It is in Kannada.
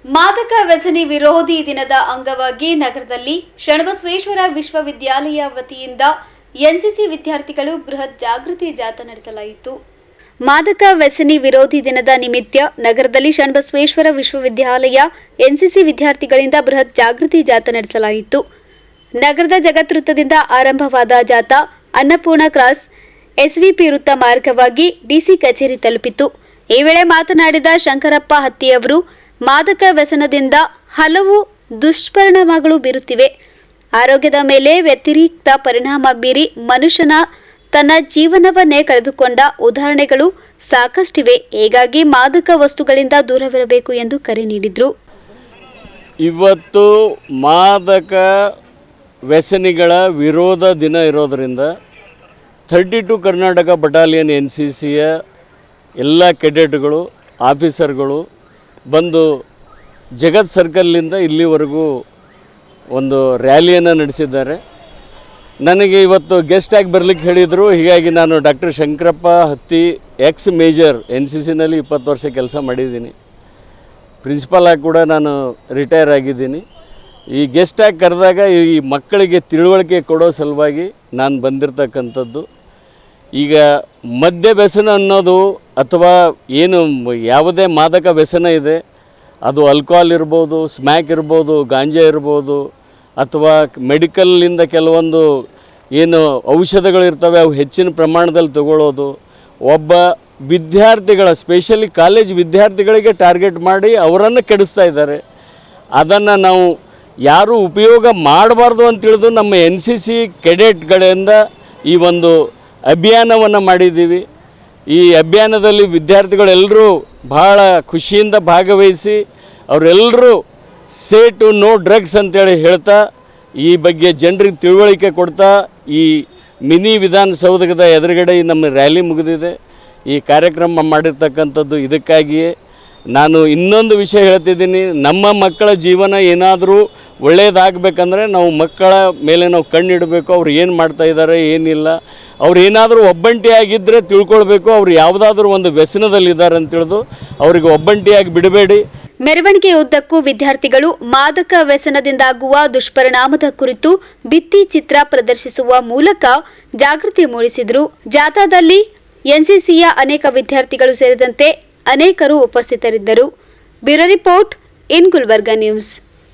ಮಾದಕ ವ್ಯಸನಿ ವಿರೋಧಿ ದಿನದ ಅಂಗವಾಗಿ ನಗರದಲ್ಲಿ ಶರಣಬಸವೇಶ್ವರ ವಿಶ್ವವಿದ್ಯಾಲಯ ವತಿಯಿಂದ ಎನ್ಸಿಸಿ ವಿದ್ಯಾರ್ಥಿಗಳು ಬೃಹತ್ ಜಾಗೃತಿ ಜಾಥಾ ನಡೆಸಲಾಯಿತು. ಮಾದಕ ವ್ಯಸನಿ ವಿರೋಧಿ ದಿನದ ನಿಮಿತ್ತ ನಗರದಲ್ಲಿ ಶರಣಬಸವೇಶ್ವರ ವಿಶ್ವವಿದ್ಯಾಲಯ ಎನ್ಸಿಸಿ ವಿದ್ಯಾರ್ಥಿಗಳಿಂದ ಬೃಹತ್ ಜಾಗೃತಿ ಜಾಥಾ ನಡೆಸಲಾಯಿತು. ನಗರದ ಜಗತ್ ವೃತ್ತದಿಂದ ಆರಂಭವಾದ ಜಾಥಾ ಅನ್ನಪೂರ್ಣ ಕ್ರಾಸ್ ಎಸ್ವಿಪಿ ವೃತ್ತ ಮಾರ್ಗವಾಗಿ ಡಿಸಿ ಕಚೇರಿ ತಲುಪಿತು. ಈ ವೇಳೆ ಮಾತನಾಡಿದ ಶಂಕರಪ್ಪ ಹತ್ತಿಯವರು ಮಾದಕ ವ್ಯಸನದಿಂದ ಹಲವು ದುಷ್ಪರಿಣಾಮಗಳು ಬೀರುತ್ತಿವೆ. ಆರೋಗ್ಯದ ಮೇಲೆ ವ್ಯತಿರಿಕ್ತ ಪರಿಣಾಮ ಬೀರಿ ಮನುಷ್ಯನ ತನ್ನ ಜೀವನವನ್ನೇ ಕಳೆದುಕೊಂಡ ಉದಾಹರಣೆಗಳು ಸಾಕಷ್ಟಿವೆ. ಹೀಗಾಗಿ ಮಾದಕ ವಸ್ತುಗಳಿಂದ ದೂರವಿರಬೇಕು ಎಂದು ಕರೆ ನೀಡಿದರು. ಇವತ್ತು ಮಾದಕ ವ್ಯಸನಿಗಳ ವಿರೋಧ ದಿನ ಇರೋದರಿಂದ 32 ಕರ್ನಾಟಕ ಬಟಾಲಿಯನ್ NCCಯ ಎಲ್ಲ ಕೆಡೆಟ್ಗಳು ಆಫೀಸರ್ಗಳು ಬಂದು ಜಗತ್ ಸರ್ಕಲ್ನಿಂದ ಇಲ್ಲಿವರೆಗೂ ಒಂದು ರ್ಯಾಲಿಯನ್ನು ನಡೆಸಿದ್ದಾರೆ. ನನಗೆ ಇವತ್ತು ಗೆಸ್ಟ್ ಆಗಿ ಬರಲಿಕ್ಕೆ ಹೇಳಿದರು. ಹೀಗಾಗಿ ನಾನು ಡಾಕ್ಟರ್ ಶಂಕರಪ್ಪ ಹತ್ತಿ ಎಕ್ಸ್ ಮೇಜರ್ NCCನಲ್ಲಿ 20 ವರ್ಷ ಕೆಲಸ ಮಾಡಿದ್ದೀನಿ. ಪ್ರಿನ್ಸಿಪಾಲ್ ಆಗಿ ಕೂಡ ನಾನು ರಿಟೈರ್ ಆಗಿದ್ದೀನಿ. ಈ ಗೆಸ್ಟ್ ಆಗಿ ಕರೆದಾಗ ಈ ಮಕ್ಕಳಿಗೆ ತಿಳುವಳಿಕೆ ಕೊಡೋ ಸಲುವಾಗಿ ನಾನು ಬಂದಿರತಕ್ಕಂಥದ್ದು. ಈಗ ಮದ್ಯ ವ್ಯಸನ ಅನ್ನೋದು ಅಥವಾ ಏನು ಯಾವುದೇ ಮಾದಕ ವ್ಯಸನ ಇದೆ, ಅದು ಆಲ್ಕೋಹಾಲ್ ಇರ್ಬೋದು, ಸ್ಮ್ಯಾಕ್ ಇರ್ಬೋದು, ಗಾಂಜಾ ಇರ್ಬೋದು, ಅಥವಾ ಮೆಡಿಕಲ್ಲಿಂದ ಕೆಲವೊಂದು ಏನು ಔಷಧಗಳಿರ್ತವೆ ಅವು ಹೆಚ್ಚಿನ ಪ್ರಮಾಣದಲ್ಲಿ ತಗೊಳ್ಳೋದು, ಒಬ್ಬ ವಿದ್ಯಾರ್ಥಿಗಳ ಸ್ಪೆಷಲಿ ಕಾಲೇಜ್ ವಿದ್ಯಾರ್ಥಿಗಳಿಗೆ ಟಾರ್ಗೆಟ್ ಮಾಡಿ ಅವರನ್ನು ಕೆಡಿಸ್ತಾ ಇದ್ದಾರೆ. ಅದನ್ನು ನಾವು ಯಾರೂ ಉಪಯೋಗ ಮಾಡಬಾರ್ದು ಅಂತ ತಿಳಿದು ನಮ್ಮ NCC ಕೆಡೆಟ್ಗಳಿಂದ ಈ ಒಂದು ಅಭಿಯಾನವನ್ನು ಮಾಡಿದ್ದೀವಿ. ಈ ಅಭಿಯಾನದಲ್ಲಿ ವಿದ್ಯಾರ್ಥಿಗಳೆಲ್ಲರೂ ಭಾಳ ಖುಷಿಯಿಂದ ಭಾಗವಹಿಸಿ ಅವರೆಲ್ಲರೂ ಸೇ ಟು ನೋ ಡ್ರಗ್ಸ್ ಅಂತೇಳಿ ಹೇಳ್ತಾ ಈ ಬಗ್ಗೆ ಜನರಿಗೆ ತಿಳುವಳಿಕೆ ಕೊಡ್ತಾ ಈ ಮಿನಿ ವಿಧಾನಸೌಧದ ಎದುರುಗಡೆ ನಮ್ಮ ರ್ಯಾಲಿ ಮುಗಿದಿದೆ. ಈ ಕಾರ್ಯಕ್ರಮ ಮಾಡಿರ್ತಕ್ಕಂಥದ್ದು ಇದಕ್ಕಾಗಿಯೇ. ನಾನು ಇನ್ನೊಂದು ವಿಷಯ ಹೇಳ್ತಿದ್ದೀನಿ, ನಮ್ಮ ಮಕ್ಕಳ ಜೀವನ ಏನಾದರೂ ಒಳ್ಳೆಯದಾಗಬೇಕಂದ್ರೆ ನಾವು ಮಕ್ಕಳ ಮೇಲೆ ನಾವು ಕಣ್ಣಿಡಬೇಕು. ಅವ್ರು ಏನು ಮಾಡ್ತಾ ಇದ್ದಾರೆ ಏನಿಲ್ಲ, ಅವ್ರು ಏನಾದರೂ ಒಬ್ಬಂಟಿಯಾಗಿದ್ದರೆ ತಿಳ್ಕೊಳ್ಬೇಕು. ಅವ್ರು ಯಾವುದಾದ್ರೂ ಒಂದು ವ್ಯಸನದಲ್ಲಿದ್ದಾರೆ ಅಂತ ತಿಳಿದು ಅವರಿಗೆ ಒಬ್ಬಂಟಿಯಾಗಿ ಬಿಡಬೇಡಿ. ಮೆರವಣಿಗೆ ಉದ್ದಕ್ಕೂ ವಿದ್ಯಾರ್ಥಿಗಳು ಮಾದಕ ವ್ಯಸನದಿಂದಾಗುವ ದುಷ್ಪರಿಣಾಮದ ಕುರಿತು ಭಿತ್ತಿ ಚಿತ್ರ ಪ್ರದರ್ಶಿಸುವ ಮೂಲಕ ಜಾಗೃತಿ ಮೂಡಿಸಿದರು. ಜಾಥಾದಲ್ಲಿ NCCಯ ಅನೇಕ ವಿದ್ಯಾರ್ಥಿಗಳು ಸೇರಿದಂತೆ ಅನೇಕರು ಉಪಸ್ಥಿತರಿದ್ದರು. Bureau report in Gulbarga news.